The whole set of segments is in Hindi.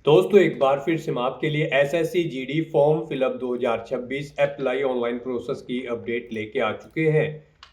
दोस्तों एक बार फिर से हम आपके लिए SSC GD form fill up 2026 apply online process की अपडेट लेके आ चुके हैं।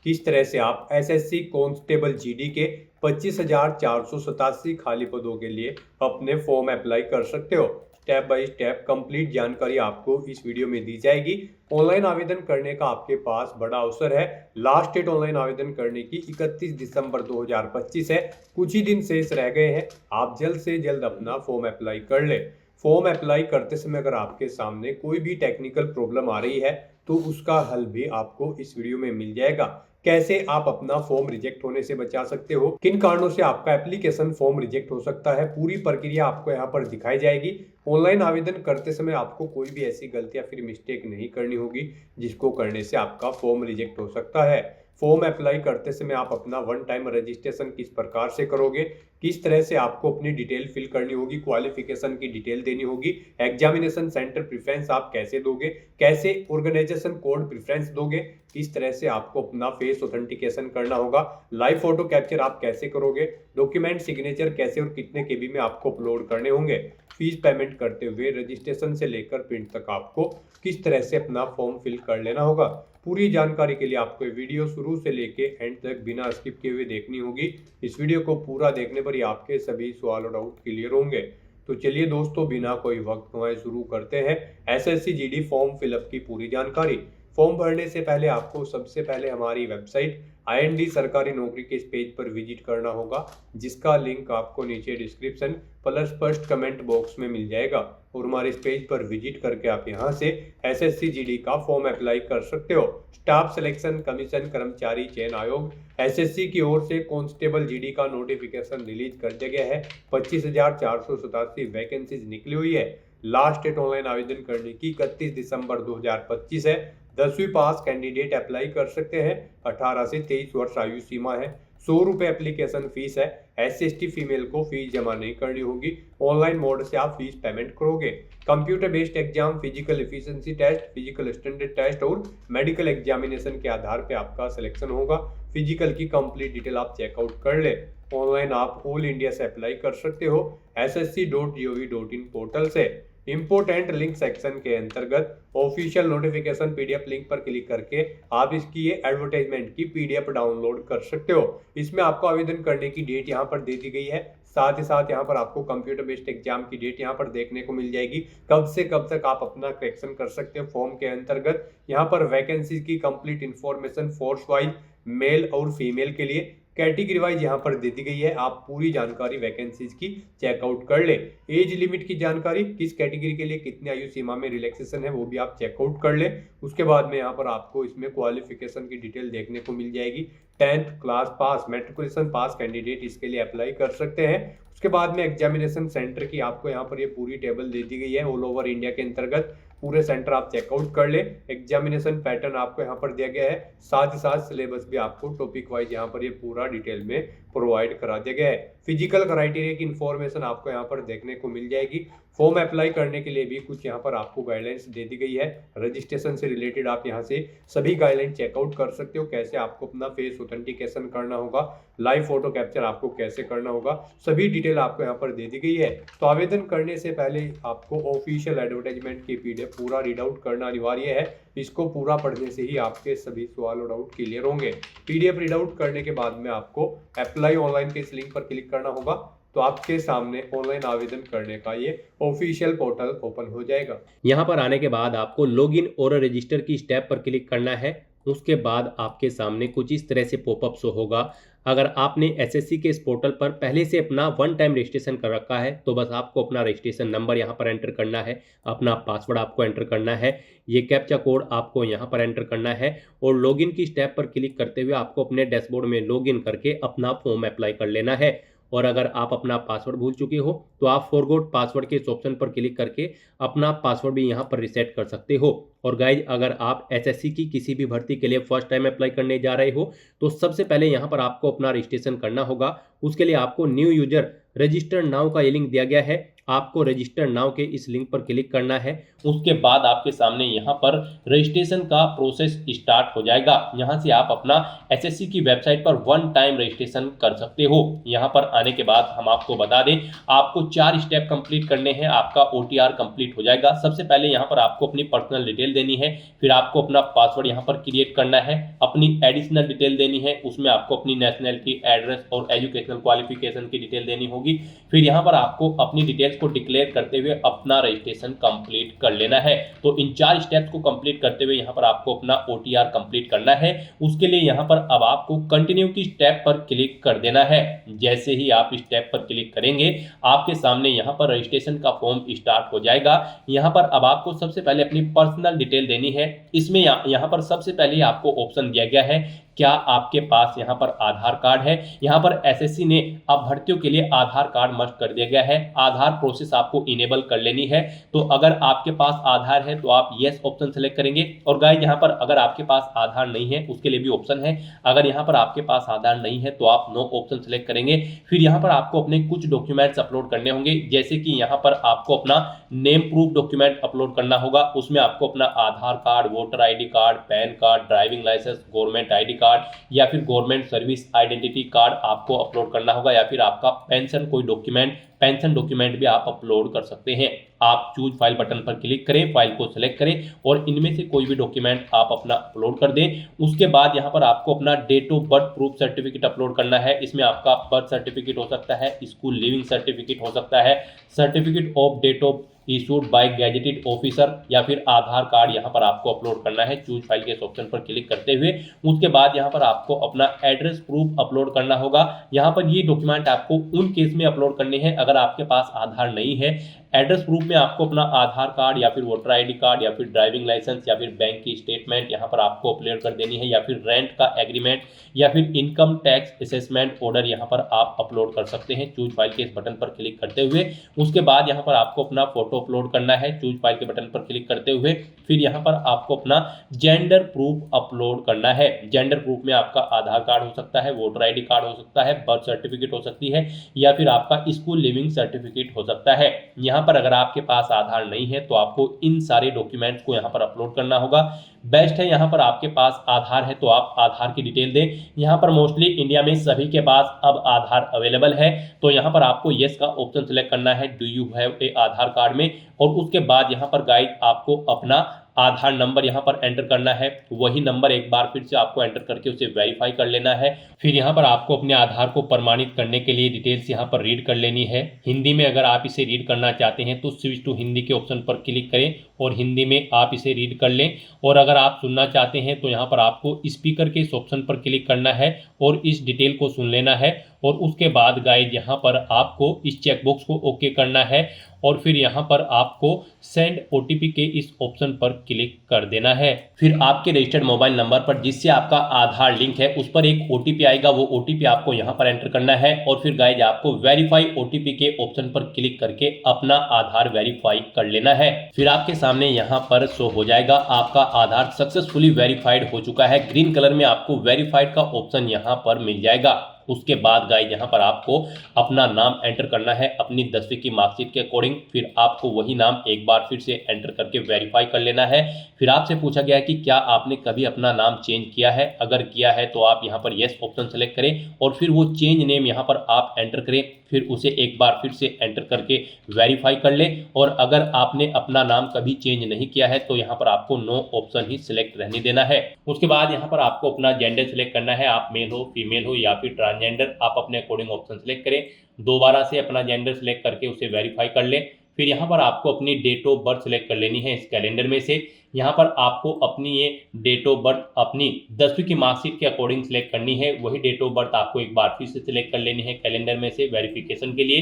किस तरह से आप एसएससी कांस्टेबल जीडी के 25,487 खाली पदों के लिए अपने फॉर्म अप्लाई कर सकते हो। स्टेप बाय स्टेप कंप्लीट जानकारी आपको इस वीडियो में दी जाएगी। ऑनलाइन आवेदन करने का आपके पास बड़ा अवसर है। लास्ट डेट ऑनलाइन आवेदन करने की 31 दिसंबर 2025 है। कुछ ही दिन शेष रह गए हैं। आप जल्द से जल्द अपना फॉर्म अप्लाई कर ले। फॉर्म अप्लाई करते समय अगर आपके सामने कोई भी टेक्निकल प्रॉब्लम आ रही है तो उसका हल भी आपको इस वीडियो में मिल जाएगा। कैसे आप अपना फॉर्म रिजेक्ट होने से बचा सकते हो, किन कारणों से आपका एप्लीकेशन फॉर्म रिजेक्ट हो सकता है, पूरी प्रक्रिया आपको यहाँ पर दिखाई जाएगी। ऑनलाइन आवेदन करते समय आपको कोई भी ऐसी गलती या फिर मिस्टेक नहीं करनी होगी जिसको करने से आपका फॉर्म रिजेक्ट हो सकता है। फॉर्म अप्लाई करते समय आप अपना वन टाइम रजिस्ट्रेशन किस प्रकार से करोगे, किस तरह से आपको अपनी डिटेल फिल करनी होगी, क्वालिफिकेशन की डिटेल देनी होगी, एग्जामिनेशन सेंटर प्रेफरेंस आप कैसे दोगे, कैसे ऑर्गेनाइजेशन कोड प्रेफरेंस दोगे, किस तरह से आपको अपना फेस ऑथेंटिकेशन करना होगा, लाइव फोटो कैप्चर आप कैसे करोगे, डॉक्यूमेंट सिग्नेचर कैसे और कितने केबी में आपको अपलोड करने होंगे, फीस पेमेंट करते हुए रजिस्ट्रेशन से लेकर प्रिंट तक आपको किस तरह से अपना फॉर्म फिल कर लेना होगा। पूरी जानकारी के लिए आपको वीडियो शुरू से लेके एंड तक बिना स्किप किए हुए देखनी होगी। इस वीडियो को पूरा देखने पर ही आपके सभी सवाल और डाउट क्लियर होंगे। तो चलिए दोस्तों बिना कोई वक्त गंवाए शुरू करते हैं एसएससी जीडी फॉर्म फिलअप की पूरी जानकारी। फॉर्म भरने से पहले आपको सबसे पहले हमारी वेबसाइट आईएनडी सरकारी नौकरी के इस पेज पर विजिट करना होगा, जिसका लिंक आपको नीचे description plus first comment box में मिल जाएगा। और हमारे इस पेज पर विजिट करके आप यहां से एसएससी जीडी का फॉर्म अप्लाई कर सकते हो। स्टाफ सिलेक्शन कमीशन कर्मचारी चयन आयोग एसएससी की ओर से कांस्टेबल जीडी का नोटिफिकेशन रिलीज कर दिया गया है। 25,487 वैकेंसीज निकली हुई है। लास्ट डेट ऑनलाइन आवेदन करने की 31 दिसंबर 2025 है। 10वीं पास कैंडिडेट अप्लाई कर सकते हैं। 18 से 23 वर्ष आयु सीमा है। 100 रुपये एप्लीकेशन फीस है। SC/ST फीमेल को फीस जमा नहीं करनी होगी। ऑनलाइन मोड से आप फीस पेमेंट करोगे। Computer based exam, physical efficiency test, physical standard test और मेडिकल एग्जामिनेशन के आधार पे आपका सिलेक्शन होगा। फिजिकल की कंप्लीट डिटेल आप चेकआउट कर ले। ऑनलाइन आप ऑल इंडिया से अप्लाई कर सकते हो ssc.gov.in पोर्टल से। इंपोर्टेंट लिंक सेक्शन के अंतर्गत ऑफिशियल नोटिफिकेशन पीडीएफ लिंक पर क्लिक करके आप इसकी ये एडवर्टाइजमेंट की पीडीएफ डाउनलोड कर सकते हो। इसमें आपको आवेदन करने की डेट यहाँ पर दे दी गई है। साथ ही साथ यहाँ पर आपको कंप्यूटर बेस्ड एग्जाम की डेट यहाँ पर देखने को मिल जाएगी। कब से कब तक आप अपना करेक्शन कर सकते हो फॉर्म के अंतर्गत। यहाँ पर वैकेंसी की complete information force wise male और फीमेल के लिए कैटेगरी वाइज यहाँ पर दे दी गई है। आप पूरी जानकारी वैकेंसीज की चेकआउट कर ले। एज लिमिट की जानकारी, किस कैटेगरी के लिए कितने आयु सीमा में रिलैक्सेशन है वो भी आप चेकआउट कर ले। उसके बाद में यहाँ पर आपको इसमें क्वालिफिकेशन की डिटेल देखने को मिल जाएगी। 10th क्लास पास, मेट्रिकुलेशन पास कैंडिडेट इसके लिए अप्लाई कर सकते हैं। उसके बाद में एग्जामिनेशन सेंटर की आपको यहाँ पर ये पूरी टेबल दे दी गई है। ऑल ओवर इंडिया के अंतर्गत पूरे सेंटर आप चेकआउट कर ले। एग्जामिनेशन पैटर्न आपको यहाँ पर दिया गया है। साथ ही साथ सिलेबस भी आपको टॉपिक वाइज यहाँ पर ये पूरा डिटेल में प्रोवाइड करा दिया गया है। फिजिकल क्राइटेरिया की इंफॉर्मेशन आपको यहाँ पर देखने को मिल जाएगी। फॉर्म अप्लाई करने के लिए भी कुछ यहाँ पर आपको गाइडलाइंस दे दी गई है। रजिस्ट्रेशन से रिलेटेड आप यहाँ से सभी गाइडलाइन चेकआउट कर सकते हो। कैसे आपको अपना फेस ऑथेंटिकेशन करना होगा, लाइव फोटो कैप्चर आपको कैसे करना होगा, सभी डिटेल आपको यहाँ पर दे दी गई है। तो आवेदन करने से पहले आपको ऑफिशियल एडवर्टाइजमेंट की पीडीएफ पूरा रीड आउट करना अनिवार्य है। इसको पूरा पढ़ने से ही आपके सभी सवाल और डाउट क्लियर होंगे। पीडीएफ रीड आउट करने के बाद में आपको अप्लाई ऑनलाइन के इस लिंक पर क्लिक करना होगा, तो आपके सामने ऑनलाइन आवेदन करने का ये ऑफिशियल पोर्टल ओपन हो जाएगा। यहाँ पर आने के बाद आपको लॉगिन और रजिस्टर की स्टेप पर क्लिक करना है। उसके बाद आपके सामने कुछ इस तरह से पॉपअप शो होगा। अगर आपने एसएससी के इस पोर्टल पर पहले से अपना वन टाइम रजिस्ट्रेशन कर रखा है तो बस आपको अपना रजिस्ट्रेशन नंबर यहाँ पर एंटर करना है, अपना पासवर्ड आपको एंटर करना है, ये कैप्चा कोड आपको यहाँ पर एंटर करना है और लॉगिन की स्टेप पर क्लिक करते हुए आपको अपने डैशबोर्ड में लॉगिन करके अपना फॉर्म अप्लाई कर लेना है। और अगर आप अपना पासवर्ड भूल चुके हो तो आप फॉरगॉट पासवर्ड के इस ऑप्शन पर क्लिक करके अपना पासवर्ड भी यहाँ पर रिसेट कर सकते हो। और गाइज अगर आप एसएससी की किसी भी भर्ती के लिए फर्स्ट टाइम अप्लाई करने जा रहे हो तो सबसे पहले यहाँ पर आपको अपना रजिस्ट्रेशन करना होगा। उसके लिए आपको न्यू यूजर रजिस्टर नाउ का ये लिंक दिया गया है, आपको रजिस्टर नाउ के इस लिंक पर क्लिक करना है। उसके बाद आपके सामने यहाँ पर रजिस्ट्रेशन का प्रोसेस स्टार्ट हो जाएगा। यहाँ से आप अपना एसएससी की वेबसाइट पर वन टाइम रजिस्ट्रेशन कर सकते हो। यहाँ पर आने के बाद हम आपको बता दें, आपको 4 स्टेप कंप्लीट करने हैं, आपका ओटीआर कंप्लीट हो जाएगा। सबसे पहले यहाँ पर आपको अपनी पर्सनल डिटेल देनी है, फिर आपको अपना पासवर्ड यहाँ पर क्रिएट करना है, अपनी एडिशनल डिटेल देनी है, उसमें आपको अपनी नेशनैलिटी, एड्रेस और एजुकेशनल क्वालिफिकेशन की डिटेल देनी होगी। फिर यहाँ पर आपको अपनी डिटेल्स को डिक्लेयर करते हुए अपना रजिस्ट्रेशन कंप्लीट कर लेना है। तो इन 4 स्टेप्स को कंप्लीट करते हुए यहाँ पर आपको अपना ओटीआर कंप्लीट करना है। उसके लिए यहाँ पर अब आपको कंटिन्यू की स्टेप पर क्लिक कर देना है। जैसे ही आप स्टेप पर क्लिक करेंगे आपके सामने यहाँ पर रजिस्ट्रेशन का फॉर्म स्टार्ट हो जाएगा। यहाँ पर अब आपको सबसे पहले अपनी पर्सनल डिटेल देनी है। इसमें यहाँ पर सबसे पहले आपको ऑप्शन दिया गया है, क्या आपके पास यहाँ पर आधार कार्ड है। यहाँ पर एसएससी ने अब भर्तियों के लिए आधार कार्ड मस्ट कर दिया गया है। आधार प्रोसेस आपको इनेबल कर लेनी है। तो अगर आपके पास आधार है तो आप यस ऑप्शन सेलेक्ट करेंगे। और गाइस यहाँ पर अगर आपके पास आधार नहीं है उसके लिए भी ऑप्शन है। अगर यहाँ पर आपके पास आधार नहीं है तो आप नो ऑप्शन सेलेक्ट करेंगे। फिर यहाँ पर आपको अपने कुछ डॉक्यूमेंट्स अपलोड करने होंगे, जैसे कि यहाँ पर आपको अपना नेम प्रूफ डॉक्यूमेंट अपलोड करना होगा। उसमें आपको अपना Aadhaar card, voter ID card, PAN card, driving licence, government ID card या फिर गवर्नमेंट सर्विस आइडेंटिटी कार्ड आपको अपलोड करना होगा, या फिर आपका पेंशन कोई डॉक्यूमेंट, पेंशन डॉक्यूमेंट भी आप अपलोड कर सकते हैं। आप चूज फाइल बटन पर क्लिक करें, फाइल को सिलेक्ट करें और इनमें से कोई भी डॉक्यूमेंट आप अपना अपलोड कर दें। उसके बाद यहाँ पर आपको अपना date of birth proof certificate upload करना है। इसमें आपका बर्थ सर्टिफिकेट हो सकता है, स्कूल लिविंग सर्टिफिकेट हो सकता है, certificate of date of issued by gazetted officer या फिर आधार कार्ड यहाँ पर आपको अपलोड करना है चूज फाइल के ऑप्शन पर क्लिक करते हुए। उसके बाद यहाँ पर आपको अपना एड्रेस प्रूफ अपलोड करना होगा। यहाँ पर ये डॉक्यूमेंट आपको उन केस में अपलोड करने हैं अगर आपके पास आधार नहीं है। एड्रेस प्रूफ में आपको अपना आधार कार्ड या फिर वोटर आईडी कार्ड या फिर ड्राइविंग लाइसेंस या फिर बैंक की स्टेटमेंट यहाँ पर आपको अपलोड कर देनी है, या फिर रेंट का एग्रीमेंट या फिर इनकम टैक्स असेसमेंट ऑर्डर यहाँ पर आप अपलोड कर सकते हैं चूज फाइल के इस बटन पर क्लिक करते हुए। उसके बाद यहाँ पर आपको अपना फोटो अपलोड करना है चूज फाइल के बटन पर क्लिक करते हुए। फिर यहाँ पर आपको अपना जेंडर प्रूफ अपलोड करना है। जेंडर प्रूफ में आपका आधार कार्ड हो सकता है, वोटर आईडी कार्ड हो सकता है, बर्थ सर्टिफिकेट हो सकती है या फिर आपका स्कूल लिविंग सर्टिफिकेट हो सकता है। यहाँ पर अगर आपके पास आधार नहीं है तो आपको इन सारे डॉक्यूमेंट्स को यहाँ पर अपलोड करना होगा। बेस्ट है यहाँ पर आपके पास आधार है तो आप आधार की डिटेल दें। यहाँ पर मोस्टली इंडिया में सभी के पास अब आधार अवेलेबल है, तो यहाँ पर आपको यस का ऑप्शन सेलेक्ट करना है do you have a Aadhaar card में। और उसके बाद यहाँ पर गाइड आपको अपना आधार नंबर यहाँ पर एंटर करना है। वही नंबर एक बार फिर से आपको एंटर करके उसे वेरीफाई कर लेना है। फिर यहाँ पर आपको अपने आधार को प्रमाणित करने के लिए डिटेल्स यहाँ पर रीड कर लेनी है। हिंदी में अगर आप इसे रीड करना चाहते हैं तो स्विच टू हिंदी के ऑप्शन पर क्लिक करें और हिंदी में आप इसे रीड कर लें। और अगर आप सुनना चाहते हैं तो यहाँ पर आपको स्पीकर के इस ऑप्शन पर क्लिक करना है और इस डिटेल को सुन लेना है। और उसके बाद गाइड यहाँ पर आपको इस चेकबॉक्स को ओके करना है और फिर यहाँ पर आपको सेंड ओटीपी के इस ऑप्शन पर क्लिक कर देना है। फिर आपके रजिस्टर्ड मोबाइल नंबर पर जिससे आपका आधार लिंक है उस पर एक ओटीपी आएगा, वो ओटीपी आपको यहाँ पर एंटर करना है। और फिर गाइज आपको वेरीफाई ओटीपी के ऑप्शन पर क्लिक करके अपना आधार वेरीफाई कर लेना है। फिर आपके सामने यहाँ पर शो हो जाएगा आपका आधार सक्सेसफुली वेरीफाइड हो चुका है। ग्रीन कलर में आपको वेरीफाइड का ऑप्शन यहाँ पर मिल जाएगा। उसके बाद गाइज यहाँ पर आपको अपना नाम एंटर करना है अपनी 10वीं की मार्कशीट के अकॉर्डिंग। फिर आपको वही नाम एक बार फिर से एंटर करके वेरीफाई कर लेना है। फिर आपसे पूछा गया है कि क्या आपने कभी अपना नाम चेंज किया है। अगर किया है तो आप यहाँ पर यस ऑप्शन सेलेक्ट करें और फिर वो चेंज नेम यहाँ पर आप एंटर करें। फिर उसे एक बार फिर से एंटर करके वेरीफाई कर लें। और अगर आपने अपना नाम कभी चेंज नहीं किया है तो यहाँ पर आपको नो ऑप्शन ही सिलेक्ट रहने देना है। उसके बाद यहाँ पर आपको अपना जेंडर सिलेक्ट करना है, आप मेल हो, फीमेल हो या फिर ट्रांसजेंडर, आप अपने अकॉर्डिंग ऑप्शन सेलेक्ट करें। दोबारा से अपना जेंडर सेलेक्ट करके उसे वेरीफाई कर लें। फिर यहाँ पर आपको अपनी डेट ऑफ बर्थ सेलेक्ट कर लेनी है इस कैलेंडर में से। यहाँ पर आपको अपनी ये डेट ऑफ बर्थ अपनी 10वीं की मार्कशीट के अकॉर्डिंग सेलेक्ट करनी है। वही डेट ऑफ बर्थ आपको एक बार फिर से सिलेक्ट कर लेनी है कैलेंडर में से वेरिफिकेशन के लिए।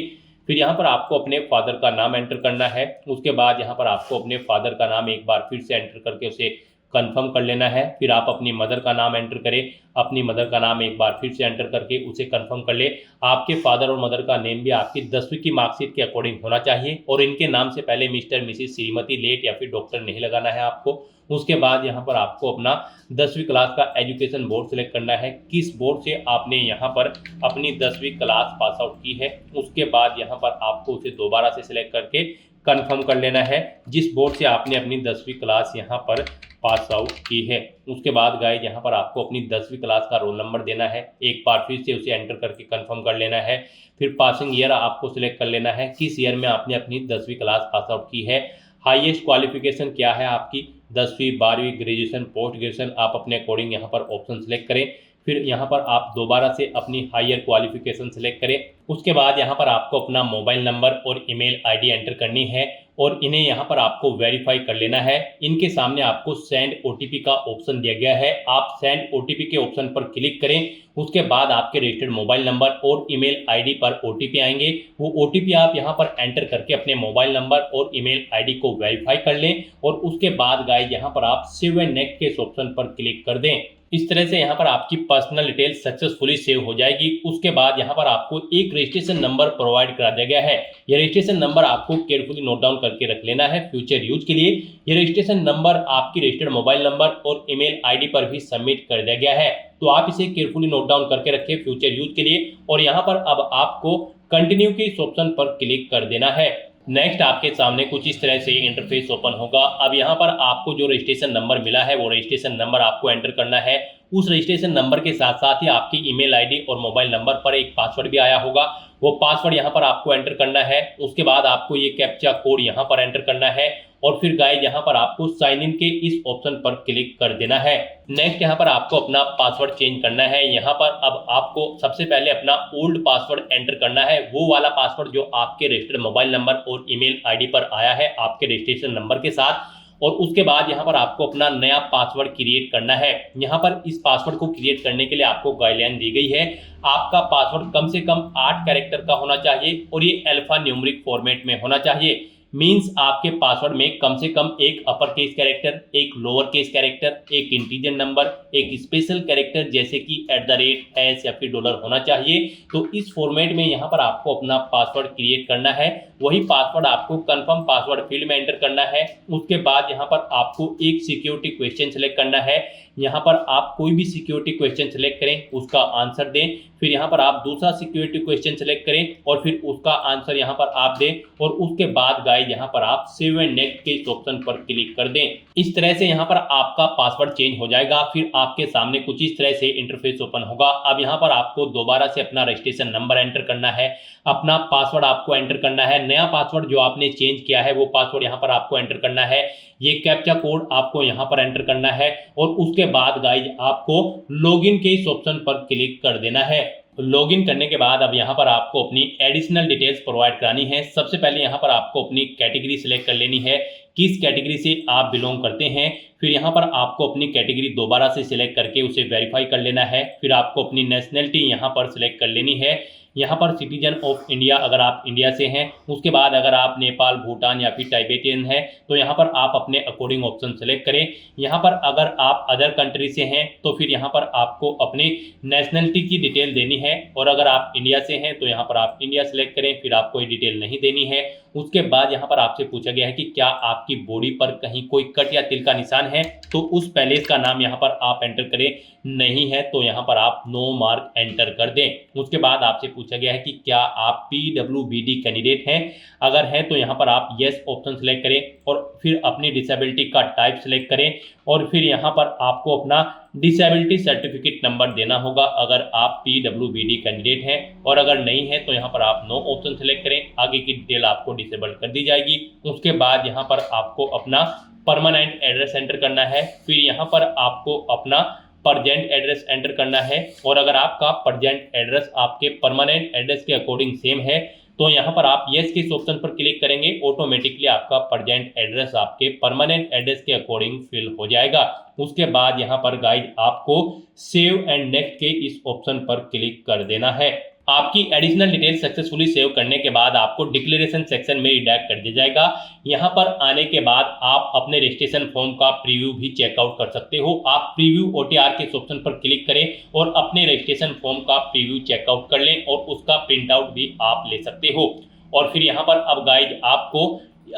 फिर यहाँ पर आपको अपने फादर का नाम एंटर करना है। उसके बाद यहाँ पर आपको अपने फादर का नाम एक बार फिर से एंटर करके उसे कंफर्म कर लेना है। फिर आप अपनी मदर का नाम एंटर करें, अपनी मदर का नाम एक बार फिर से एंटर करके उसे कंफर्म कर ले। आपके फादर और मदर का नेम भी आपकी 10वीं की मार्कशीट के अकॉर्डिंग होना चाहिए और इनके नाम से पहले मिस्टर मिसिस श्रीमती लेट या फिर डॉक्टर नहीं लगाना है आपको। उसके बाद यहाँ पर आपको अपना 10वीं क्लास का एजुकेशन बोर्ड सेलेक्ट करना है, किस बोर्ड से आपने यहाँ पर अपनी 10वीं क्लास पास आउट की है। उसके बाद यहाँ पर आपको उसे दोबारा से सिलेक्ट करके कंफर्म कर लेना है जिस बोर्ड से आपने अपनी 10वीं क्लास यहाँ पर पास आउट की है। उसके बाद गाइस यहाँ पर आपको अपनी 10वीं क्लास का रोल नंबर देना है, एक बार फिर से उसे एंटर करके कंफर्म कर लेना है। फिर पासिंग ईयर आपको सिलेक्ट कर लेना है, किस ईयर में आपने अपनी 10वीं क्लास पास आउट की है। हाईएस्ट क्वालिफिकेशन क्या है आपकी, 10वीं 12वीं ग्रेजुएशन पोस्ट ग्रेजुएशन, आप अपने अकॉर्डिंग यहाँ पर ऑप्शन सेलेक्ट करें। फिर यहाँ पर आप दोबारा से अपनी हायर क्वालिफिकेशन सेलेक्ट करें। उसके बाद यहाँ पर आपको अपना मोबाइल नंबर और ईमेल आईडी एंटर करनी है और इन्हें यहाँ पर आपको वेरीफाई कर लेना है। इनके सामने आपको सेंड ओटीपी का ऑप्शन दिया गया है, आप सेंड ओटीपी के ऑप्शन पर क्लिक करें। उसके बाद आपके रजिस्टर्ड मोबाइल नंबर और ईमेल आईडी पर ओटीपी आएंगे, वो ओटीपी आप यहाँ पर एंटर करके अपने मोबाइल नंबर और ईमेल आईडी को वेरीफाई कर लें और उसके बाद गाइस यहाँ पर आप सेव एंड नेक्स्ट के ऑप्शन पर क्लिक कर दें। इस तरह से यहाँ पर आपकी पर्सनल डिटेल सक्सेसफुली सेव हो जाएगी। उसके बाद यहाँ पर आपको एक रजिस्ट्रेशन नंबर प्रोवाइड करा दिया गया है, यह रजिस्ट्रेशन नंबर आपको केयरफुली नोट डाउन करके रख लेना है फ्यूचर यूज के लिए। यह रजिस्ट्रेशन नंबर आपकी रजिस्टर्ड मोबाइल नंबर और ईमेल आईडी पर भी सबमिट कर दिया गया है, तो आप इसे केयरफुली नोट डाउन करके रखें फ्यूचर यूज के लिए। और यहाँ पर अब आपको कंटिन्यू के इस ऑप्शन पर क्लिक कर देना है। नेक्स्ट आपके सामने कुछ इस तरह से इंटरफेस ओपन होगा। अब यहाँ पर आपको जो रजिस्ट्रेशन नंबर मिला है वो रजिस्ट्रेशन नंबर आपको एंटर करना है। उस रजिस्ट्रेशन नंबर के साथ साथ ही आपकी ईमेल आईडी और मोबाइल नंबर पर एक पासवर्ड भी आया होगा, वो पासवर्ड यहाँ पर आपको एंटर करना है। उसके बाद आपको ये कैप्चा कोड यहाँ पर एंटर करना है और फिर गाइस यहाँ पर आपको साइन इन के इस ऑप्शन पर क्लिक कर देना है। नेक्स्ट यहाँ पर आपको अपना पासवर्ड चेंज करना है। यहाँ पर अब आपको सबसे पहले अपना ओल्ड पासवर्ड एंटर करना है, वो वाला पासवर्ड जो आपके रजिस्टर्ड मोबाइल नंबर और ईमेल आईडी पर आया है आपके रजिस्ट्रेशन नंबर के साथ। और उसके बाद यहाँ पर आपको अपना नया पासवर्ड क्रिएट करना है। यहाँ पर इस पासवर्ड को क्रिएट करने के लिए आपको गाइडलाइन दी गई है, आपका पासवर्ड कम से कम 8 कैरेक्टर का होना चाहिए और ये अल्फा न्यूमेरिक फॉर्मेट में होना चाहिए। मींस आपके पासवर्ड में कम से कम एक अपर केस कैरेक्टर, एक लोअर केस कैरेक्टर, एक इंटीजर नंबर, एक स्पेशल कैरेक्टर जैसे कि @ या फिर डॉलर होना चाहिए। तो इस फॉर्मेट में यहाँ पर आपको अपना पासवर्ड क्रिएट करना है, वही पासवर्ड आपको कंफर्म पासवर्ड फील्ड में एंटर करना है। उसके बाद यहाँ पर आपको एक सिक्योरिटी क्वेश्चन सेलेक्ट करना है, यहाँ पर आप कोई भी सिक्योरिटी क्वेश्चन सेलेक्ट करें, उसका आंसर दें। फिर यहाँ पर आप दूसरा सिक्योरिटी क्वेश्चन सेलेक्ट करें और फिर उसका आंसर यहाँ पर आप दें और उसके बाद गाइस यहाँ पर आप सेव एंड नेक्स्ट के इस ऑप्शन पर क्लिक कर दें। इस तरह से यहाँ पर आपका पासवर्ड चेंज हो जाएगा। फिर आपके सामने कुछ इस तरह से इंटरफेस ओपन होगा। अब यहाँ पर आपको दोबारा से अपना रजिस्ट्रेशन नंबर एंटर करना है, अपना पासवर्ड आपको एंटर करना है, नया पासवर्ड जो आपने चेंज किया है वो पासवर्ड यहाँ पर आपको एंटर करना है, ये कैप्चा कोड आपको यहाँ पर एंटर करना है और उसके बाद गाइस आपको लॉगिन के इस ऑप्शन पर क्लिक कर देना है। लॉगिन करने के बाद अब यहाँ पर आपको अपनी एडिशनल डिटेल्स प्रोवाइड करानी है। सबसे पहले यहाँ पर आपको अपनी कैटेगरी सिलेक्ट कर लेनी है, किस कैटेगरी से आप बिलोंग करते हैं। फिर यहाँ पर आपको अपनी कैटेगरी दोबारा से सिलेक्ट करके उसे वेरीफाई कर लेना है। फिर आपको अपनी नेशनलिटी यहाँ पर सिलेक्ट कर लेनी है, यहाँ पर सिटीजन ऑफ इंडिया अगर आप इंडिया से हैं। उसके बाद अगर आप नेपाल, भूटान या फिर टाइबेटियन हैं तो यहाँ पर आप अपने अकॉर्डिंग ऑप्शन सेलेक्ट करें। यहाँ पर अगर आप अदर कंट्री से हैं तो फिर यहाँ पर आपको अपनी नेशनलिटी की डिटेल देनी है और अगर आप इंडिया से हैं तो यहाँ पर आप इंडिया सेलेक्ट करें, फिर आपको ये डिटेल नहीं देनी है। उसके बाद यहाँ पर आपसे पूछा गया है कि क्या आपकी बॉडी पर कहीं कोई कट या तिल का निशान है, तो उस पैलेस का नाम यहाँ पर आप एंटर करें, नहीं है तो यहाँ पर आप नो मार्क एंटर कर दें। उसके बाद आपसे पूछा गया है कि क्या आप PWBD कैंडिडेट हैं, अगर हैं तो यहाँ पर आप येस ऑप्शन सेलेक्ट करें और फिर अपनी डिसेबिलिटी का टाइप सेलेक्ट करें और फिर यहाँ पर आपको अपना डिसेबिलिटी सर्टिफिकेट नंबर देना होगा अगर आप PWBD कैंडिडेट हैं, और अगर नहीं है तो यहाँ पर आप नो ऑप्शन सेलेक्ट करें, आगे की डिटेल आपको डिसेबल कर दी जाएगी। उसके बाद यहाँ पर आपको अपना परमानेंट एड्रेस एंटर करना है, फिर यहाँ पर आपको अपना परजेंट एड्रेस एंटर करना है और अगर आपका परजेंट एड्रेस आपके परमानेंट एड्रेस के अकॉर्डिंग सेम है तो यहाँ पर आप येस के इस ऑप्शन पर क्लिक करेंगे, ऑटोमेटिकली आपका परजेंट एड्रेस आपके परमानेंट एड्रेस के अकॉर्डिंग फिल हो जाएगा। उसके बाद यहाँ पर गाइस आपको सेव एंड नेक्स्ट के इस ऑप्शन पर क्लिक कर देना है। आपकी एडिशनल डिटेल सक्सेसफुली सेव करने के बाद आपको डिक्लेरेशन सेक्शन में रिडायरेक्ट कर दिया जाएगा। यहाँ पर आने के बाद आप अपने रजिस्ट्रेशन फॉर्म का प्रीव्यू भी चेकआउट कर सकते हो। आप प्रीव्यू ओटीआर के ऑप्शन पर क्लिक करें और अपने रजिस्ट्रेशन फॉर्म का प्रीव्यू चेकआउट कर लें और उसका प्रिंट आउट भी आप ले सकते हो। और फिर यहाँ पर अब गाइज आपको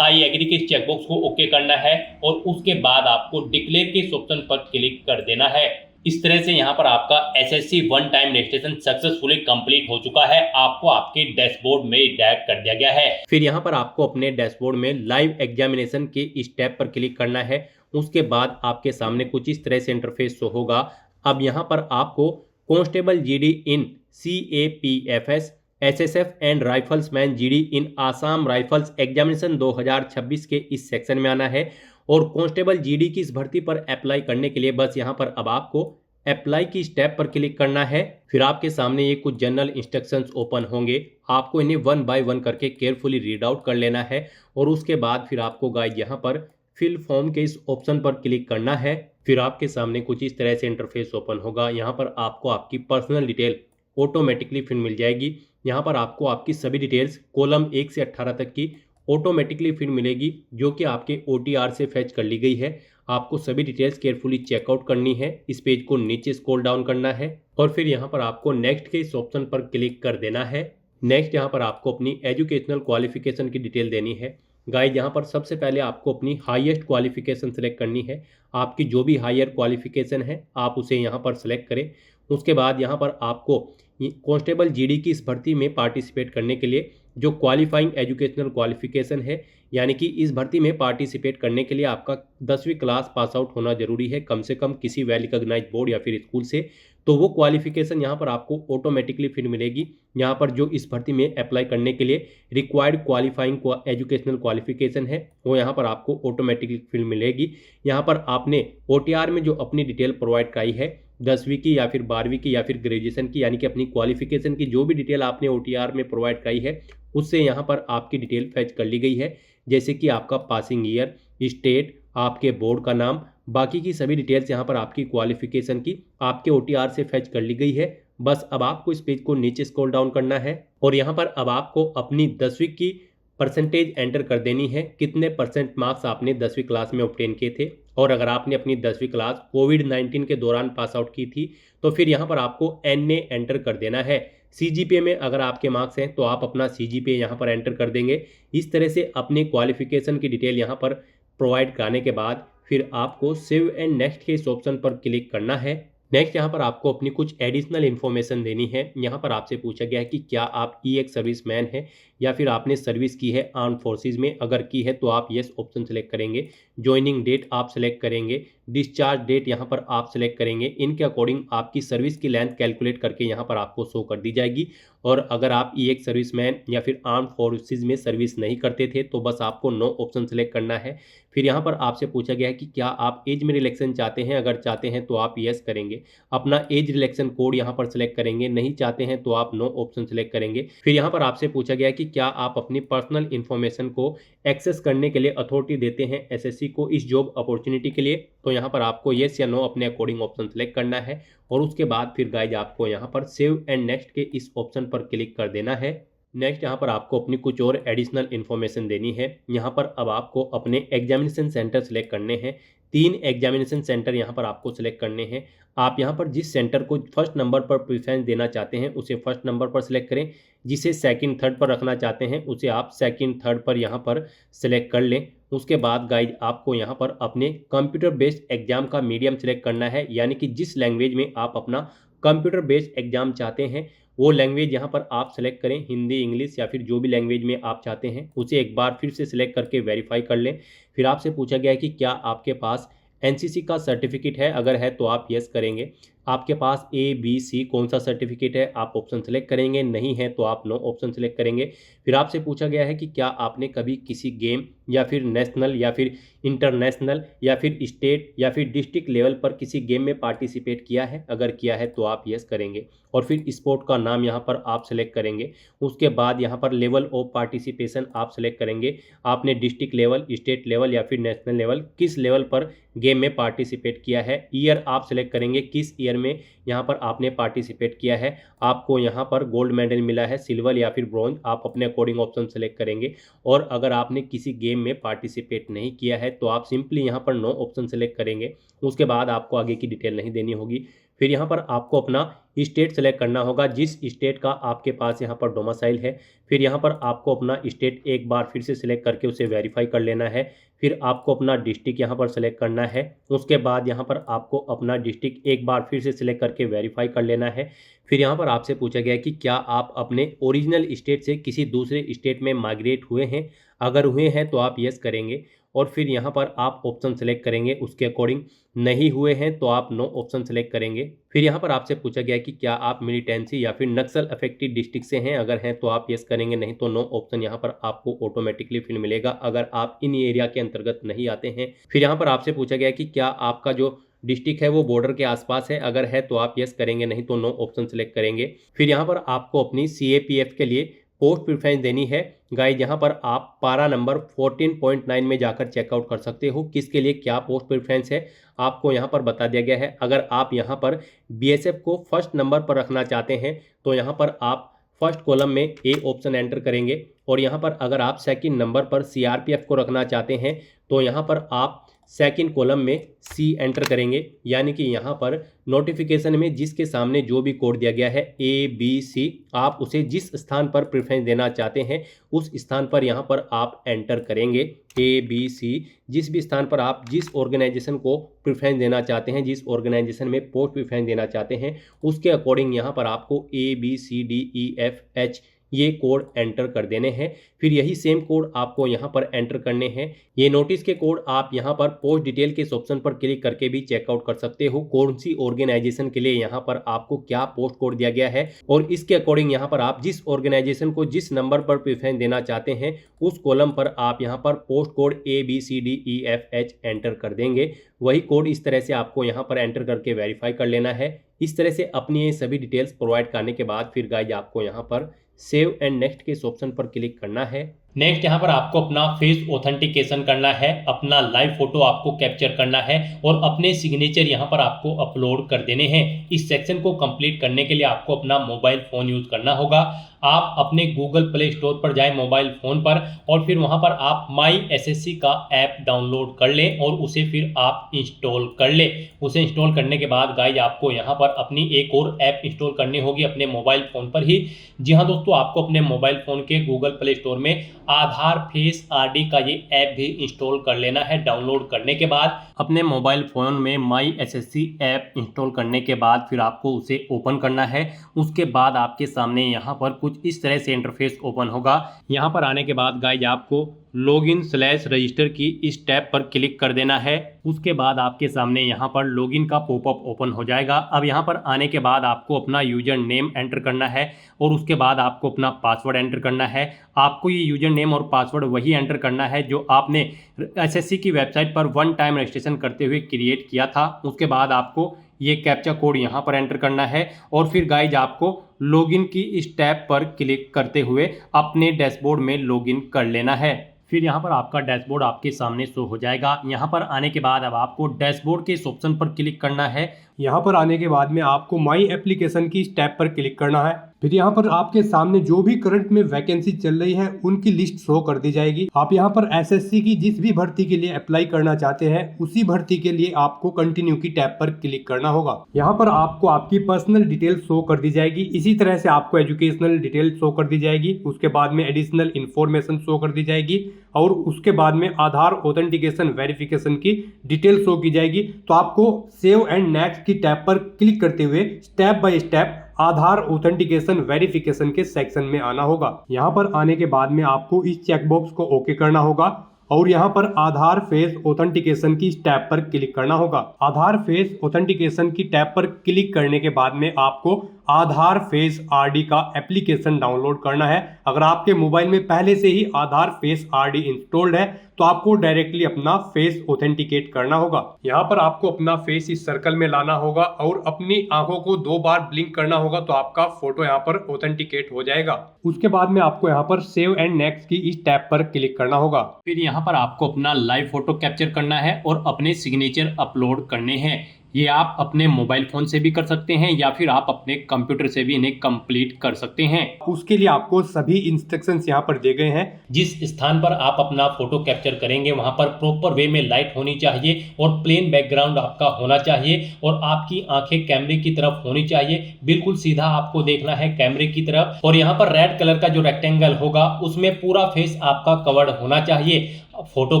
आई एग्री के चेकबॉक्स को ओके करना है और उसके बाद आपको डिक्लेयर के ऑप्शन पर क्लिक कर देना है। इस तरह से यहाँ पर आपका SSC one time registration successfully complete हो चुका है। आपको आपके डैशबोर्ड में डायरेक्ट कर दिया गया है। फिर यहाँ पर आपको अपने डैशबोर्ड में लाइव एग्जामिनेशन के इस टैब पर क्लिक करना है। उसके बाद आपके सामने कुछ इस तरह से इंटरफेस शो होगा। अब यहाँ पर आपको constable GD in CAPFS SSF and rifleman GD in Assam Rifles examination 2026 के इस सेक्शन में आना है। और कांस्टेबल जीडी की इस भर्ती पर अप्लाई करने के लिए बस यहाँ पर अब आपको अप्लाई की स्टेप पर क्लिक करना है। फिर आपके सामने ये कुछ जनरल इंस्ट्रक्शंस ओपन होंगे। आपको इन्हें वन बाय वन करके केयरफुली रीड आउट कर लेना है और उसके बाद फिर आपको गाइड यहाँ पर फिल फॉर्म के इस ऑप्शन पर क्लिक करना है। फिर आपके सामने कुछ इस तरह से इंटरफेस ओपन होगा। यहाँ पर आपको आपकी पर्सनल डिटेल ऑटोमेटिकली फिर मिल जाएगी। यहाँ पर आपको आपकी सभी डिटेल्स कॉलम 1 से 18 तक की ऑटोमेटिकली फिर मिलेगी, जो कि आपके OTR से फैच कर ली गई है। आपको सभी डिटेल्स केयरफुली चेकआउट करनी है। इस पेज को नीचे स्क्रॉल डाउन करना है और फिर यहाँ पर आपको नेक्स्ट के इस ऑप्शन पर क्लिक कर देना है। नेक्स्ट यहाँ पर आपको अपनी एजुकेशनल क्वालिफिकेशन की डिटेल देनी है। गाइज यहाँ पर सबसे पहले आपको अपनी हाईएस्ट क्वालिफिकेशन सेलेक्ट करनी है। आपकी जो भी हायर क्वालिफिकेशन है आप उसे यहाँ पर सेलेक्ट करें। उसके बाद यहाँ पर आपको कांस्टेबल जीडी की इस भर्ती में पार्टिसिपेट करने के लिए जो क्वालिफाइंग एजुकेशनल क्वालिफिकेशन है, यानी कि इस भर्ती में पार्टिसिपेट करने के लिए आपका 10वीं क्लास पास आउट होना जरूरी है, कम से कम किसी वेल रिकॉग्नाइज्ड बोर्ड या फिर स्कूल से। तो वो क्वालिफिकेशन यहाँ पर आपको ऑटोमेटिकली फिर मिलेगी। यहाँ पर जो इस भर्ती में अप्लाई करने के लिए रिक्वायर्ड क्वालिफाइंग एजुकेशनल क्वालिफिकेशन है वो यहाँ पर आपको ऑटोमेटिकली फिर मिलेगी। यहाँ पर आपने OTR में जो अपनी डिटेल प्रोवाइड कराई है 10वीं की या फिर 12वीं की या फिर ग्रेजुएशन की, यानी कि अपनी क्वालिफिकेशन की जो भी डिटेल आपने OTR में प्रोवाइड कराई है उससे यहाँ पर आपकी डिटेल फैच कर ली गई है। जैसे कि आपका पासिंग ईयर, स्टेट, आपके बोर्ड का नाम, बाकी की सभी डिटेल्स यहाँ पर आपकी क्वालिफिकेशन की आपके OTR से फैच कर ली गई है। बस अब आपको इस पेज को नीचे स्क्रॉल डाउन करना है और यहाँ पर अब आपको अपनी 10वीं की परसेंटेज एंटर कर देनी है। कितने % मार्क्स आपने 10वीं क्लास में ऑब्टेन किए थे, और अगर आपने अपनी 10वीं क्लास कोविड-19 के दौरान पास आउट की थी तो फिर यहाँ पर आपको NA एंटर कर देना है। CGPA में अगर आपके मार्क्स हैं तो आप अपना CGPA यहाँ पर एंटर कर देंगे। इस तरह से अपनी क्वालिफिकेशन की डिटेल यहाँ पर प्रोवाइड कराने के बाद फिर आपको सेव एंड नेक्स्ट के इस ऑप्शन पर क्लिक करना है। नेक्स्ट यहाँ पर आपको अपनी कुछ एडिशनल इन्फॉर्मेशन देनी है। यहाँ पर आपसे पूछा गया है कि क्या आप EX सर्विसमैन हैं या फिर आपने सर्विस की है आर्म फोर्सेज में। अगर की है तो आप येस ऑप्शन सेलेक्ट करेंगे। ज्वाइनिंग डेट आप सेलेक्ट करेंगे। डिस्चार्ज डेट यहाँ पर आप सेलेक्ट करेंगे। इनके अकॉर्डिंग आपकी सर्विस की लेंथ कैलकुलेट करके यहाँ पर आपको शो कर दी जाएगी। और अगर आप EX सर्विसमैन या फिर आर्म फोर्सेज में सर्विस नहीं करते थे तो बस आपको नो ऑप्शन सेलेक्ट करना है। फिर यहाँ पर आपसे पूछा गया है कि क्या आप एज में रिलैक्सेशन चाहते हैं। अगर चाहते हैं तो आप येस करेंगे। अपना एज रिलैक्सेशन कोड यहाँ पर सेलेक्ट करेंगे। नहीं चाहते हैं तो आप नो ऑप्शन सेलेक्ट करेंगे। फिर यहाँ पर आपसे पूछा गया है कि क्या आप अपनी पर्सनल इन्फॉर्मेशन को एक्सेस करने के लिए अथॉरिटी देते हैं SSC को इस जॉब अपॉर्चुनिटी के लिए। तो यहाँ पर आपको येस या नो अपने अकॉर्डिंग ऑप्शन सेलेक्ट करना है और उसके बाद फिर गाइज आपको यहाँ पर सेव एंड नेक्स्ट के इस ऑप्शन पर क्लिक कर देना है। नेक्स्ट यहाँ पर आपको अपनी कुछ और एडिशनल इन्फॉर्मेशन देनी है। यहाँ पर अब आपको अपने एग्जामिनेशन सेंटर सेलेक्ट करने हैं। 3 एग्जामिनेशन सेंटर यहाँ पर आपको सेलेक्ट करने हैं। आप यहाँ पर जिस सेंटर को फर्स्ट नंबर पर प्रेफरेंस देना चाहते हैं उसे फर्स्ट नंबर पर सिलेक्ट करें। जिसे सेकंड थर्ड पर रखना चाहते हैं उसे आप सेकंड थर्ड पर यहाँ पर सिलेक्ट कर लें। उसके बाद गाइज आपको यहाँ पर अपने कंप्यूटर बेस्ड एग्जाम का मीडियम सेलेक्ट करना है, यानी कि जिस लैंग्वेज में आप अपना कंप्यूटर बेस्ड एग्जाम चाहते हैं वो लैंग्वेज यहाँ पर आप सेलेक्ट करें। हिंदी, इंग्लिश या फिर जो भी लैंग्वेज में आप चाहते हैं उसे एक बार फिर से सिलेक्ट करके वेरीफाई कर लें। फिर आपसे पूछा गया है कि क्या आपके पास NCC का सर्टिफिकेट है। अगर है तो आप यस करेंगे। आपके पास A, B, C कौन सा सर्टिफिकेट है आप ऑप्शन सेलेक्ट करेंगे। नहीं है तो आप नो ऑप्शन सेलेक्ट करेंगे। फिर आपसे पूछा गया है कि क्या आपने कभी किसी गेम या फिर नेशनल या फिर इंटरनेशनल या फिर स्टेट या फिर डिस्ट्रिक्ट लेवल पर किसी गेम में पार्टिसिपेट किया है। अगर किया है तो आप यस करेंगे और फिर स्पोर्ट का नाम यहाँ पर आप सेलेक्ट करेंगे। उसके बाद यहाँ पर लेवल ऑफ पार्टिसिपेशन आप सेलेक्ट करेंगे। आपने डिस्ट्रिक्ट लेवल, स्टेट लेवल या फिर नेशनल लेवल किस लेवल पर गेम में पार्टिसिपेट किया है। ईयर आप सेलेक्ट करेंगे किस ईयर ईयर में यहाँ पर आपने पार्टिसिपेट किया है, आपको यहाँ पर गोल्ड मेडल मिला है, सिल्वर या फिर ब्रॉन्ज, आप अपने अकॉर्डिंग ऑप्शन सेलेक्ट करेंगे। और अगर आपने किसी गेम में पार्टिसिपेट नहीं किया है तो आप सिंपली यहाँ पर नो ऑप्शन सेलेक्ट करेंगे। उसके बाद आपको आगे की डिटेल नहीं देनी होगी। फिर यहाँ पर आपको अपना स्टेट सेलेक्ट करना होगा, जिस स्टेट का आपके पास यहाँ पर डोमिसाइल है। फिर यहाँ पर आपको अपना स्टेट एक बार फिर से सिलेक्ट करके उसे वेरीफाई कर लेना है। फिर आपको अपना डिस्ट्रिक्ट यहाँ पर सेलेक्ट करना है। उसके बाद यहाँ पर आपको अपना डिस्ट्रिक्ट एक बार फिर से सिलेक्ट करके वेरीफाई कर लेना है। फिर यहाँ पर आपसे पूछा गया है कि क्या आप अपने ओरिजिनल स्टेट से किसी दूसरे स्टेट में माइग्रेट हुए हैं, अगर हुए हैं तो आप यस करेंगे और फिर यहाँ पर आप ऑप्शन सेलेक्ट करेंगे उसके अकॉर्डिंग। नहीं हुए हैं तो आप नो ऑप्शन सेलेक्ट करेंगे। फिर यहाँ पर आपसे पूछा गया है कि क्या आप मिलिटेंसी या फिर नक्सल अफेक्टेड डिस्ट्रिक्ट से हैं, अगर हैं तो आप यस करेंगे, नहीं तो नो ऑप्शन यहाँ पर आपको ऑटोमेटिकली फिर मिलेगा अगर आप इन एरिया के अंतर्गत नहीं आते हैं। फिर यहाँ पर आपसे पूछा गया है कि क्या आपका जो डिस्ट्रिक्ट है वो बॉर्डर के आसपास है, अगर है तो आप यस करेंगे, नहीं तो नो ऑप्शन सेलेक्ट करेंगे। फिर यहाँ पर आपको अपनी CAPF के लिए पोस्ट प्रेफरेंस देनी है। गाइज यहाँ पर आप पारा नंबर 14.9 में जाकर चेकआउट कर सकते हो किसके लिए क्या पोस्ट प्रेफरेंस है, आपको यहाँ पर बता दिया गया है। अगर आप यहाँ पर BSF को फर्स्ट नंबर पर रखना चाहते हैं तो यहाँ पर आप फर्स्ट कॉलम में A ऑप्शन एंटर करेंगे और यहाँ पर अगर आप सेकंड नंबर पर CRPF को रखना चाहते हैं तो यहाँ पर आप सेकंड कॉलम में C एंटर करेंगे। यानी कि यहाँ पर नोटिफिकेशन में जिसके सामने जो भी कोड दिया गया है ABC, आप उसे जिस स्थान पर प्रेफरेंस देना चाहते हैं उस स्थान पर यहाँ पर आप एंटर करेंगे ABC। जिस भी स्थान पर आप जिस ऑर्गेनाइजेशन को प्रेफरेंस देना चाहते हैं, जिस ऑर्गेनाइजेशन में पोस्ट प्रेफरेंस देना चाहते हैं, उसके अकॉर्डिंग यहाँ पर आपको ABCDEFH ये कोड एंटर कर देने हैं। फिर यही सेम कोड आपको यहाँ पर एंटर करने हैं। ये नोटिस के कोड आप यहाँ पर पोस्ट डिटेल के इस ऑप्शन पर क्लिक करके भी चेकआउट कर सकते हो कौन सी ऑर्गेनाइजेशन के लिए यहाँ पर आपको क्या पोस्ट कोड दिया गया है और इसके अकॉर्डिंग यहाँ पर आप जिस ऑर्गेनाइजेशन को जिस नंबर पर प्रेफरेंस देना चाहते हैं उस कॉलम पर आप यहाँ पर पोस्ट कोड ABCDEFH एंटर कर देंगे। वही कोड इस तरह से आपको यहाँ पर एंटर करके वेरीफाई कर लेना है। इस तरह से अपनी ये सभी डिटेल्स प्रोवाइड करने के बाद फिर गाइज आपको यहाँ पर सेव एंड नेक्स्ट के इस ऑप्शन पर क्लिक करना है। नेक्स्ट यहाँ पर आपको अपना फेस ऑथेंटिकेशन करना है, अपना लाइव फोटो आपको कैप्चर करना है और अपने सिग्नेचर यहाँ पर आपको अपलोड कर देने हैं। इस सेक्शन को कंप्लीट करने के लिए आपको अपना मोबाइल फोन यूज करना होगा। आप अपने गूगल प्ले स्टोर पर जाएं मोबाइल फोन पर और फिर वहां पर आप माई SSC का ऐप डाउनलोड कर लें और उसे फिर आप इंस्टॉल कर लें। उसे इंस्टॉल करने के बाद गाइज आपको यहाँ पर अपनी एक और ऐप इंस्टॉल करनी होगी अपने मोबाइल फोन पर ही। जी हाँ दोस्तों, आपको अपने मोबाइल फोन के गूगल प्ले स्टोर में आधार फेस RD का ये ऐप भी इंस्टॉल कर लेना है। डाउनलोड करने के बाद अपने मोबाइल फोन में माई SSC ऐप इंस्टॉल करने के बाद फिर आपको उसे ओपन करना है। उसके बाद आपके सामने यहाँ पर कुछ इस तरह से इंटरफेस ओपन होगा। यहाँ पर आने के बाद गाइज आपको login/रजिस्टर की इस टैब पर क्लिक कर देना है। उसके बाद आपके सामने यहाँ पर लॉगिन का पॉपअप ओपन हो जाएगा। अब यहाँ पर आने के बाद आपको अपना यूजर नेम एंटर करना है और उसके बाद आपको अपना पासवर्ड एंटर करना है। आपको ये यूजर नेम और पासवर्ड वही एंटर करना है जो आपने SSC की वेबसाइट पर वन टाइम रजिस्ट्रेशन करते हुए क्रिएट किया था। उसके बाद आपको ये कैप्चा कोड यहाँ पर एंटर करना है और फिर गाइज आपको लॉगिन की इस टैब पर क्लिक करते हुए अपने डैशबोर्ड में लॉगिन कर लेना है। फिर यहाँ पर आपका डैशबोर्ड आपके सामने शो हो जाएगा। यहाँ पर आने के बाद अब आपको डैशबोर्ड के इस ऑप्शन पर क्लिक करना है। यहाँ पर आने के बाद में आपको माई एप्लीकेशन की इस टैब पर क्लिक करना है। फिर यहाँ पर आपके सामने जो भी करंट में वैकेंसी चल रही है उनकी लिस्ट शो कर दी जाएगी। आप यहाँ पर SSC की जिस भी भर्ती के लिए अप्लाई करना चाहते हैं उसी भर्ती के लिए आपको कंटिन्यू की टैब पर क्लिक करना होगा। यहाँ पर आपको आपकी पर्सनल डिटेल शो कर दी जाएगी। इसी तरह से आपको एजुकेशनल डिटेल शो कर दी जाएगी। उसके बाद में एडिशनल इंफॉर्मेशन शो कर दी जाएगी और उसके बाद में आधार ऑथेंटिकेशन वेरिफिकेशन की डिटेल शो की जाएगी। तो आपको सेव एंड नेक्स्ट की टैब पर क्लिक करते हुए step by step Aadhaar authentication verification के सेक्शन में आना होगा। यहाँ पर आने के बाद में आपको इस चेकबॉक्स को ओके करना होगा और यहाँ पर आधार फेस ऑथेंटिकेशन की टैब पर क्लिक करना होगा। आधार फेस ऑथेंटिकेशन की टैब पर क्लिक करने के बाद में आपको आधार फेस RD का एप्लीकेशन डाउनलोड करना है। अगर आपके मोबाइल में पहले से ही आधार फेस RD इंस्टॉल्ड है तो आपको डायरेक्टली अपना फेस ऑथेंटिकेट करना होगा। यहाँ पर आपको अपना फेस इस सर्कल में लाना होगा और अपनी आंखों को 2 बार ब्लिंक करना होगा तो आपका फोटो यहाँ पर ऑथेंटिकेट हो जाएगा। उसके बाद में आपको यहाँ पर सेव एंड नेक्स्ट की इस टैब पर क्लिक करना होगा। फिर यहाँ पर आपको अपना लाइव फोटो कैप्चर करना है और अपने सिग्नेचर अपलोड करने हैं। ये आप अपने मोबाइल फ़ोन से भी कर सकते हैं या फिर आप अपने कंप्यूटर से भी इन्हें कंप्लीट कर सकते हैं। उसके लिए आपको सभी इंस्ट्रक्शंस यहाँ पर दिए गए हैं। जिस स्थान पर आप अपना फोटो कैप्चर करेंगे वहां पर प्रॉपर वे में लाइट होनी चाहिए और प्लेन बैकग्राउंड आपका होना चाहिए और आपकी आंखें कैमरे की तरफ होनी चाहिए। बिल्कुल सीधा आपको देखना है कैमरे की तरफ और यहाँ पर रेड कलर का जो रेक्टेंगल होगा उसमें पूरा फेस आपका कवर्ड होना चाहिए। फोटो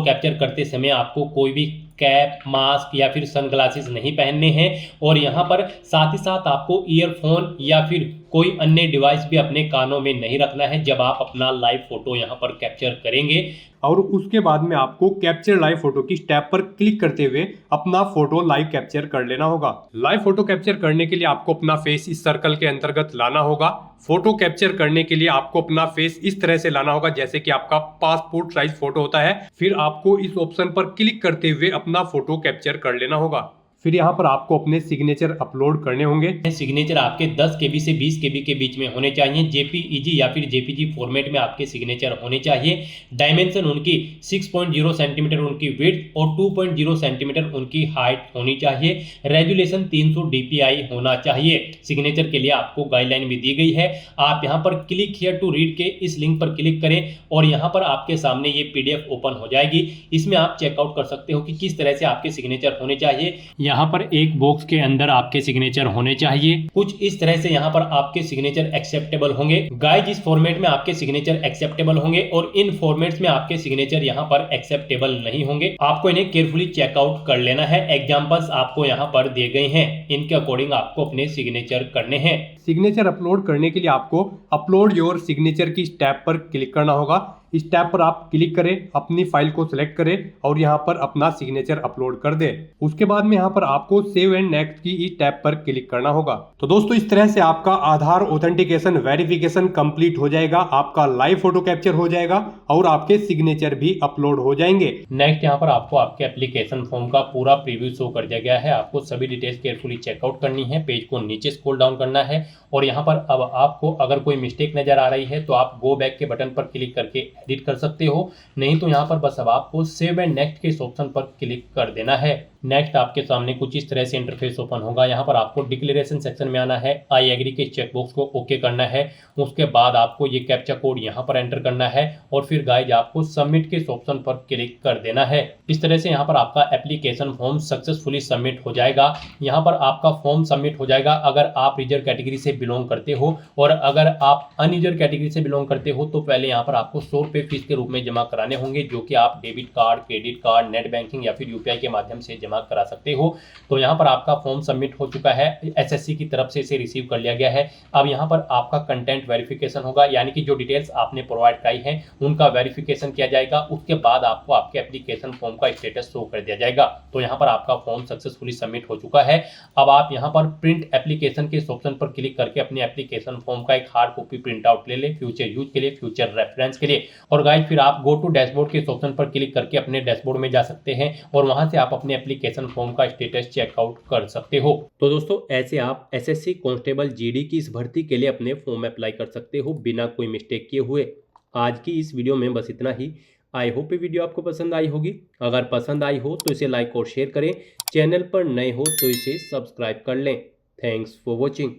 कैप्चर करते समय आपको कोई भी कैप, मास्क या फिर सनग्लासेस नहीं पहनने हैं और यहाँ पर साथ ही साथ आपको ईयरफोन या फिर कोई अन्य डिवाइस भी अपने कानों में नहीं रखना है जब आप अपना लाइव फोटो यहाँ पर कैप्चर करेंगे। और उसके बाद में आपको कैप्चर लाइव फोटो की टैब पर क्लिक करते हुए अपना फोटो लाइव कैप्चर कर लेना होगा। लाइव फोटो कैप्चर करने के लिए आपको अपना फेस इस सर्कल के अंतर्गत लाना होगा। फोटो कैप्चर करने के लिए आपको अपना फेस इस तरह से लाना होगा जैसे कि आपका पासपोर्ट साइज फोटो होता है। फिर आपको इस ऑप्शन पर क्लिक करते हुए अपना फोटो कैप्चर कर लेना होगा। फिर यहाँ पर आपको अपने सिग्नेचर अपलोड करने होंगे। सिग्नेचर आपके 10 KB से 20 KB के बीच में होने चाहिए। JPEG या फिर JPG फॉर्मेट में आपके सिग्नेचर होने चाहिए। डायमेंशन उनकी 6.0 सेंटीमीटर उनकी विड्थ और 2.0 सेंटीमीटर उनकी हाइट होनी चाहिए। रेजुलेशन 300 DPI होना चाहिए। सिग्नेचर के लिए आपको गाइडलाइन भी दी गई है। आप यहाँ पर क्लिक हियर टू रीड के इस लिंक पर क्लिक करें और यहाँ पर आपके सामने ये PDF ओपन हो जाएगी। इसमें आप चेकआउट कर सकते हो कि किस तरह से आपके सिग्नेचर होने चाहिए। यहाँ पर एक बॉक्स के अंदर आपके सिग्नेचर होने चाहिए। कुछ इस तरह से यहाँ पर आपके सिग्नेचर एक्सेप्टेबल होंगे। गाइस, इस फॉर्मेट में आपके सिग्नेचर एक्सेप्टेबल होंगे और इन फॉर्मेट्स में आपके सिग्नेचर यहाँ पर एक्सेप्टेबल नहीं होंगे। आपको इन्हें केयरफुली चेकआउट कर लेना है। एग्जांपल्स आपको यहाँ पर दिए गए हैं, इनके अकॉर्डिंग आपको अपने सिग्नेचर करने हैं। सिग्नेचर अपलोड करने के लिए आपको अपलोड योर सिग्नेचर की टैब पर क्लिक करना होगा। इस टैब पर आप क्लिक करें, अपनी फाइल को सिलेक्ट करें और यहाँ पर अपना सिग्नेचर अपलोड कर दें। उसके बाद में यहाँ पर आपको सेव एंड नेक्स्ट की इस टैब पर क्लिक करना होगा। तो दोस्तों, इस तरह से आपका आधार ऑथेंटिकेशन वेरिफिकेशन कंप्लीट हो जाएगा, आपका लाइव फोटो कैप्चर हो जाएगा और आपके सिग्नेचर भी अपलोड हो जाएंगे। नेक्स्ट यहाँ पर आपको आपके एप्लीकेशन फॉर्म का पूरा प्रीव्यू शो कर दिया गया है। आपको सभी डिटेल्स केयरफुली चेकआउट करनी है। पेज को नीचे स्क्रॉल डाउन करना है और यहाँ पर अब आपको अगर कोई मिस्टेक नजर आ रही है तो आप गो बैक के बटन पर क्लिक करके एडिट कर सकते हो। नहीं तो यहाँ पर बस अब आपको सेव एंड नेक्स्ट के इस ऑप्शन पर क्लिक कर देना है। नेक्स्ट आपके सामने कुछ इस तरह से इंटरफेस ओपन होगा। यहाँ पर आपको डिक्लेरेशन सेक्शन में आना है, आई एग्री के चेकबॉक्स को ओके करना है। उसके बाद आपको ये कैप्चा कोड यहाँ पर एंटर करना है और फिर गाइज आपको सबमिट के इस ऑप्शन पर क्लिक कर देना है। इस तरह से यहाँ पर आपका एप्लीकेशन फॉर्म सक्सेसफुली सबमिट हो जाएगा। यहाँ पर आपका फॉर्म सबमिट हो जाएगा अगर आप रिजर्व कैटेगरी से बिलोंग करते हो और अगर आप अनरिजर्व कैटेगरी से बिलोंग करते हो तो पहले यहाँ पर आपको 100 रुपये फीस के रूप में जमा कराने होंगे, जो कि आप debit card, credit card, net banking या फिर UPI के माध्यम से जमा करा सकते हो। तो यहाँ पर आपका फॉर्म सबमिट हो चुका है, SSC की तरफ से इसे रिसीव कर लिया गया है। अब यहाँ पर आपका कंटेंट वेरिफिकेशन होगा, यानी कि जो डिटेल्स आपने प्रोवाइड कराई है उनका वेरिफिकेशन किया जाएगा। उसके बाद आपको आपके एप्लीकेशन फॉर्म का स्टेटस शो कर दिया जाएगा। तो यहाँ पर आपका फॉर्म सक्सेसफुली सबमिट हो चुका है। अब आप यहाँ पर प्रिंट एप्लीकेशन के इस ऑप्शन पर क्लिक करके अपने एप्लीकेशन फॉर्म का एक हार्ड कॉपी प्रिंट आउट ले ले, फ्यूचर यूज के लिए, फ्यूचर रेफरेंस के लिए। और गाइस, फिर आप गो टू डैशबोर्ड के इस ऑप्शन पर क्लिक करके अपने डैशबोर्ड में जा सकते हैं और वहां से आप अपने एप्लीकेशन फॉर्म का स्टेटस चेकआउट कर सकते हो। तो दोस्तों, ऐसे आप SSC कांस्टेबल GD की इस भर्ती के लिए अपने फॉर्म अप्लाई कर सकते हो बिना कोई मिस्टेक किए हुए। आज की इस वीडियो में बस इतना ही। आई होप ये वीडियो आपको पसंद आई होगी। अगर पसंद आई हो तो इसे लाइक और शेयर करें। चैनल पर नए हो तो इसे सब्सक्राइब कर लें। Thanks for watching.